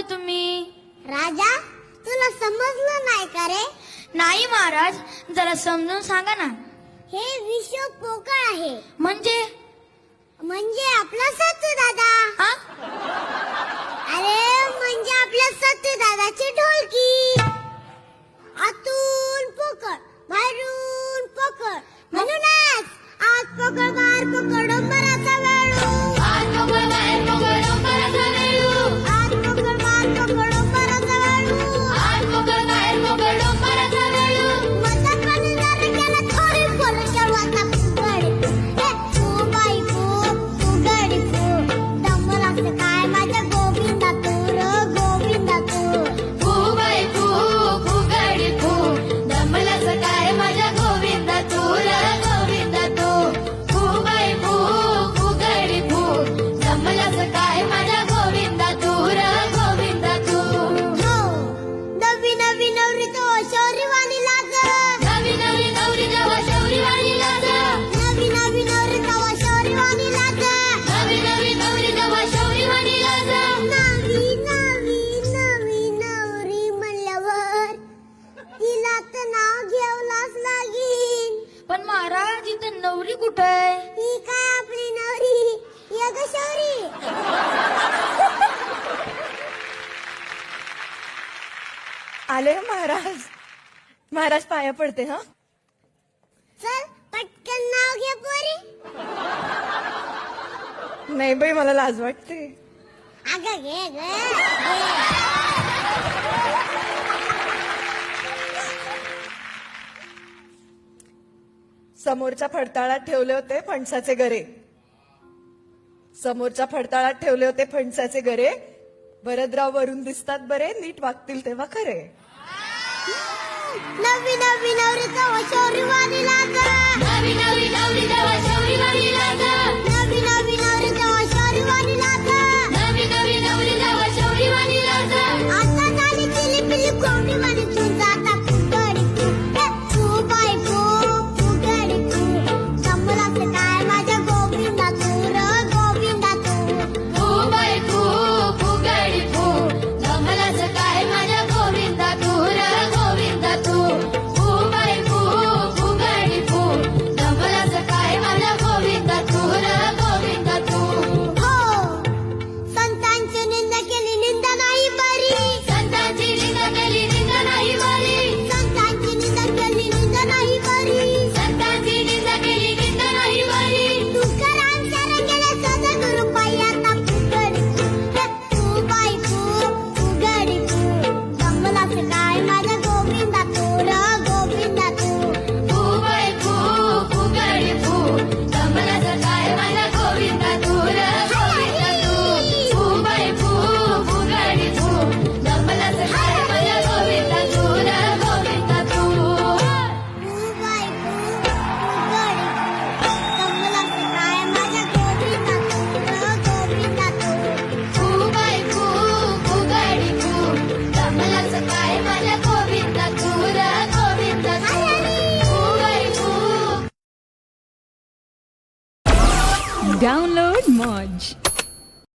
बोलताय तुम्ही? राजा, तुला समजलं नाही का रे? नाही महाराज, जरा समजून सांगा ना. हे विश्व पोकळ आहे. म्हणजे आपला सत्तू दादा. हा? अरे म्हणजे आपल्या सत्तू दादाची ढोलकी. आतून पोकळ, बाहेरून पोकळ, म्हणूनच आत पोकळ बाहेर पोकळ डोंबराचा वेळू. आत पोकळ बाहेर पोकळ डोंबराचा वेळू. आत पोकळ बाहेर पोकळ डोंबराचा वेळू. आत पोकळ बाहेर पोकळ डोंबराचा वेळू. मजाकाने जर केलं थोडी बोलून केव्हा आता फुगडी. हे फू बाई फू, फुगडी फू. दमल असं काय माझ्या गोविंदा तू र गोविंदा तू. फू बाई फू, फुगडी फू. दमलाचं काय माझ्या गोविंदा तू र गोविंदा तू. फू बाई फू, फुगडी फू. दमलाचं काय माझ्या गोविंदा तू र गोविंदा तू. हो, नवी नवी नवरी तो शौर्यवाणी लाग. नवी नवी नवरी जेव्हा शौर्यवाणी लाग. नवी नवी नवरी तेव्हा शौर्यवाणी लाग. नवी नवी नवरी जेव्हा शौर्यवाणी लाग. नवी नवी नवी नवरी म्हणल्यावर तिला तर नाव घ्यावंच लागेल. पण महाराज, इथं नवरी कुठे आहे? ही काय आपली नवरी या ग शौरी. आले महाराज. महाराज पाया पडते. हा, चल पटकन नाव घे पोरी. नाही बाई, मला लाज वाटते. अगं घे ग. समोरच्या फडताळात ठेवले होते फणसाचे गरे. समोरच्या फडताळात ठेवले होते फणसाचे गरे. भरतराव वरून दिसतात बरे, नीट वागतील तेव्हा खरे. नवी नवी नवरी तेव्हा शौर्यवाणी लाग. नवी नवी नवरी जेव्हा शौर्यवाणी लाग. नवी नवी नवरी तेव्हा शौर्यवाणी लाग. नवी नवी नवरी जेव्हा शौर्यवाणी लाग. आता झाली केली पिली कोंबडी म्हणे तू जाता फुगडी फू. हे फू बाई फू, फुगडी फू. कमलाचं काय माझ्या गोविंदा तू र गोविंदा तू. फू बाई फू, फुगडी फू. दमलाचं काय माझ्या गोविंदा तू र गोविंदा तू. फू बाई फू, फुगडी फू. दमलाचं काय माझ्या गोविंदा तू र गोविंदा तू. हो, संतांची निंदा केली निंदा नाही बरी. संतांची निंदा केली निंदा नाही बरी. संतांची निंदा केली निंदा नाही बरी. संतांची निंदा केली निंदा नाही बरी. तुकाराम शरण गेले सद्गुरू पायी आता फुगडी फू. हे फू बाई फू, फुगडी फू. कमलाचं काय माझ्या गोविंदा तू र गोविंदा तू. फू बाई फू, फुगडी फू. दमलाचं काय माझ्या गोविंदा तू र गोविंदा तू. फू बाई फू, फुगडी फू. दमलाचं काय माझ्या गोविंदा तू र गोविंदा तू. फू बाई फू, फुगडी फू. कमलाचं काय माझ्या गोविंदा तू र गोविंदा तू. फू बाई फू, फुगडी फू. दमलाचं काय माझ्या गोविंदा तू र गोविंदा तू. फू बाई फू. Download Moj.